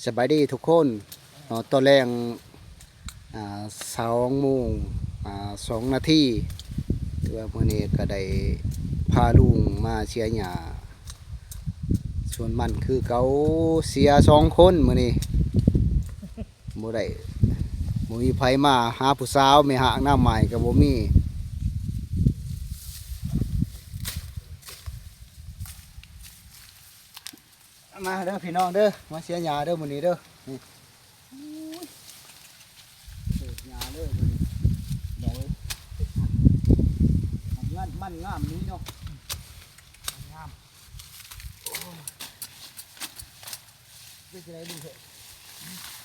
สบายดีทุกคนตอนแรง2 โมง2 นาทีตัวมื่อนี้ก็ได้พาลุงมาเชียร์หญ้าส่วนมันคือเขาเสีย2 คนมื่อนี้บ่ได้บ่มีไผมาหาผู้สาวไม่หาหน้าใหม่ก็บ่มีมาเด้อพี่น้องเด้อมาเชียร์หญ้าเด้อมื่อนี้เด้อนี่เสียหญ้าเด้อมื่อนี้เดี๋ยวมันงามนี้เนาะงามเป็นจะได้ดูเถอะ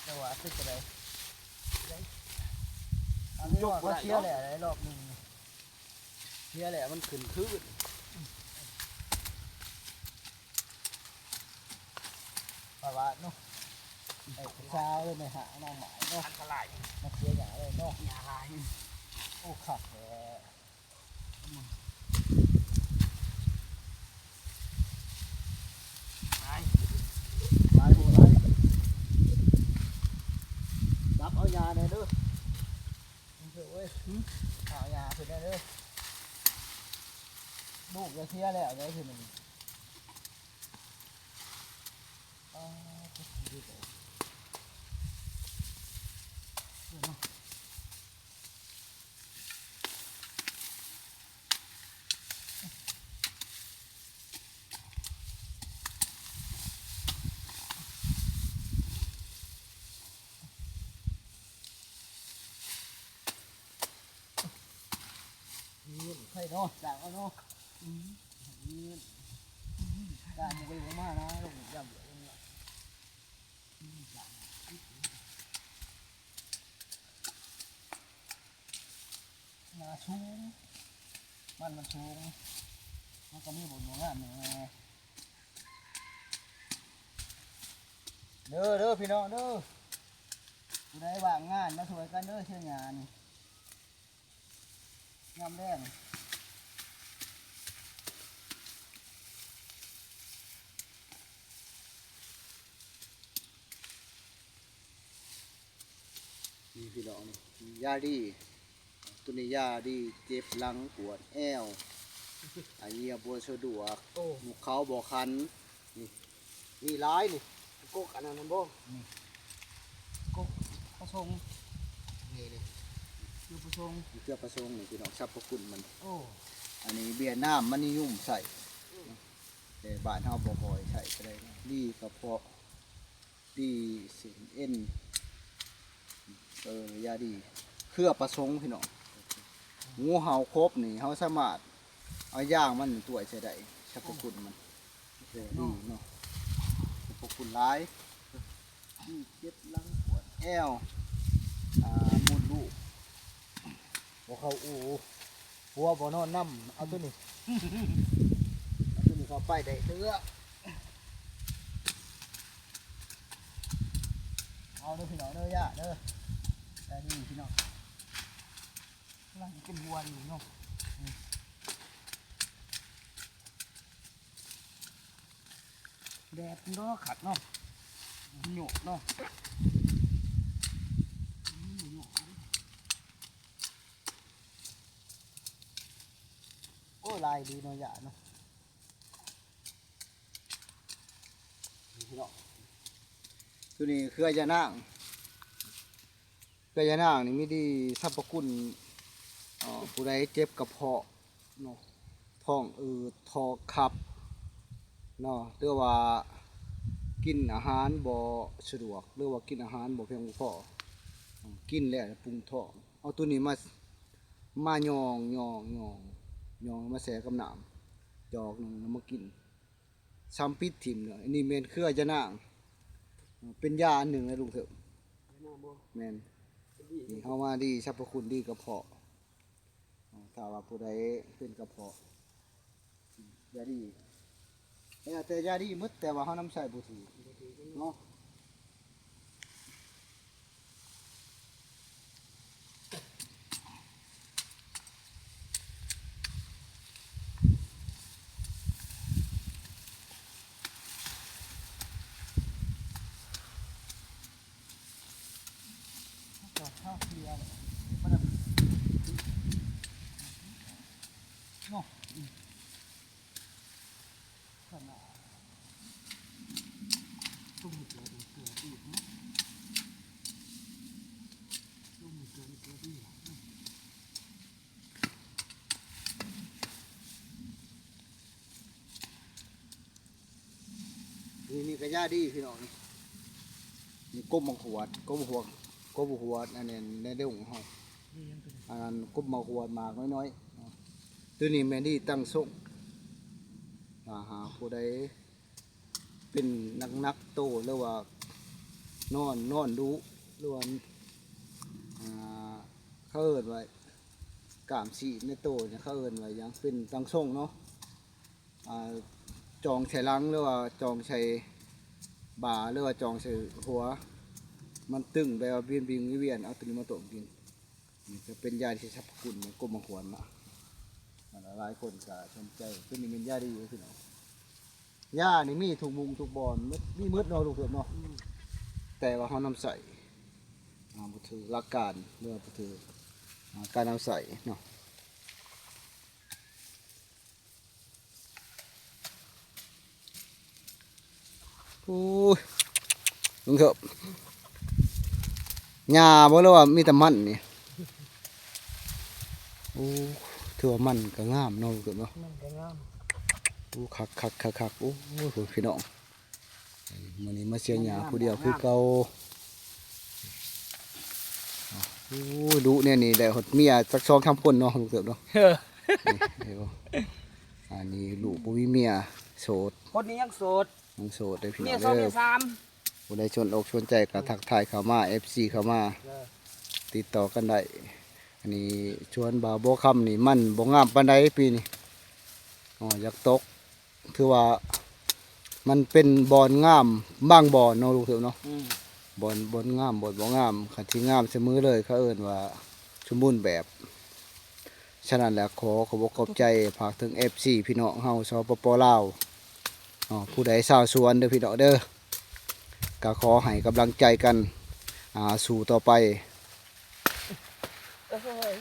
แต่ว่าเป็นจะได้อันนี้ว่าเชียร์แหละได้รอบหนึ่งเชียร์แหละมันขึ้นคืนปะวะเนาะไอ้เช้าเลยไม่หาน้องหมายเนาะอันตรายมาเชียร์หยาเลยเนาะหยาลายโอ้ขัดแหละมาดูไรรับเอายาเนี่ยเด้อเถอะเว้ยเอายาเถอะเด้อลูกจะเชียร์แล้วได้ทีหนึ่งใช่เนาะด่างเอาเนาะด่างมันไปมากนะลงยำมาชูมันชูมันก็มีบทงานเด้อพี่น้องเด้อผู้ใดว่างงานมาช่วยกันเด้อเชื่องานงามแรงนี่พี่น้องนี่ยาดีตัวนี้ยาดีเจ็บหลังปวดแอวอันนี้ปวดสะดวกมุกเขาบ่คันนี่ร้ายนี่กกอันนั้นบ่นี่กกผสมนี่เลยเกลือผสมเกลือผสมนี่พี่น้องสรรพคุณมันอันนี้เบียร์น้ำมันนิยมใส่แต่บ้านเฮาบ่ค่อยใส่ก็ได้ดีกระเพาะดีเส้นเอ็นยาดีเครือผสมพี่น้องงูเห่าครบนี่เฮาสามารถเอาย่างมันตัวใส่ได้สรรพคุณมันดีเนาะสรรพคุณหลายเจ็บหลังปวดแอวมุดลูกบ่เข้าอูหัวบ่นอนน้ำเอาตัวนี้เอาตัวนี้เข้าไปได้เด้อเอาเด้อพี่น้องเด้อย่าเด้อได้ดีพี่น้องกำลังเป็นบัวอยู่เนาะแดดมันก็ขัดเนาะหยกเนาะโอ้ลายดีเนาะอย่าเนาะพี่น้องตัวนี้เครือยานางเครือยานางนี่มีดีสรรพคุณผู้ใดเจ็บกระเพาะเนาะท้องอืดท้องขับเนาะหรือว่ากินอาหารบ่สะดวกหรือว่ากินอาหารบ่เพียงพอกินแล้วปรุงท้องเอาตัวนี้มายองมาแส่กับน้ำจอกหนึ่งแล้วมากินซ้ำปิดถิ่มเลยนี่เมนเครือยานางเป็นยาอันหนึ่งนะลุงเถอะแมนนี่เข้ามาดีสรรพคุณดีกระเพาะถ้าว่าผู้ใดเป็นกระเพาะยาดีแต่ยาดีมืดแต่ว่าเขาน้ำใส่บุตรีเนาะ นี่ก็ย่าดีพี่น้องนี่กบมังขวดกบหัวอันนี้ในเรื่องของเฮาอันนั้นกบมังขวดมากน้อยๆตัวนี้แม่นี่ตั้งส่งหาผู้ใดเป็นนักโตหรือว่านอนดูหรือว่าเขาเอิ้นไว้กามสีในโตเนี่ยเขาเอิ้นไว้ยังเป็นตั้งส่งเนาะจองใส่หลังหรือว่าจองใส่บ่าหรือว่าจองใส่หัวมันตึงแบบว่าเวียนเอาตัวนี้มาตกกินนี่จะเป็นยาที่สรรพคุณของกรมมังควรนะหลายคนก็สนใจตัวนี้เป็นยาดีอยู่พี่น้องยานี่มีทุกมุมทุกบอนมีมืดเนาะทุกคนเนาะแต่ว่าเขานำใส่บุถือหลักการเรื่องบุถือการนำใส่เนาะโอ้ยลุงเถอะหญ้าบ่รู้ว่ามีแต่มันนี่โอ้ถือว่ามันก็งามเนาะลุงเถอะเนาะมันก็งาม โอ้คักโอ้โหพี่น้องมื้อนี้มาเสียหญ้าผู้เดียวคือเก่าโอ้ดุเนี่ยนี่ได้หดเมียสัก2-3คนเนาะลุงเถอะเนาะนี่เดี๋ยวอันนี้ลูกบ่มีเมียโสด คนนี้ยังโสด ยังโสดได้พี่น้ เมี อย ง สอง เด้ เมี อย สาม ผู้ใดชวนอกชวนใจก็ทักทายเข้ามา FC เข้ามาติดต่อกันได้อันนี้ชวนบ่าวบ่คำนี่มันบ่งามปานใดปีนี้อยากตกคือว่ามันเป็นบอนงามบางบอนเนาะลูกเถอะเนาะบอนงามบอนบ่งามคันที่งามเสมอเลยเขาเอิ้นว่าสมบูรณ์แบบฉะนั้นแล้วขอบขอบใจฝากถึง FC พี่น้องเฮาสปปลาวผู้ใดชาวสวนเด้อพี่น้องเด้อก็ขอให้กำลังใจกันสู่ต่อไป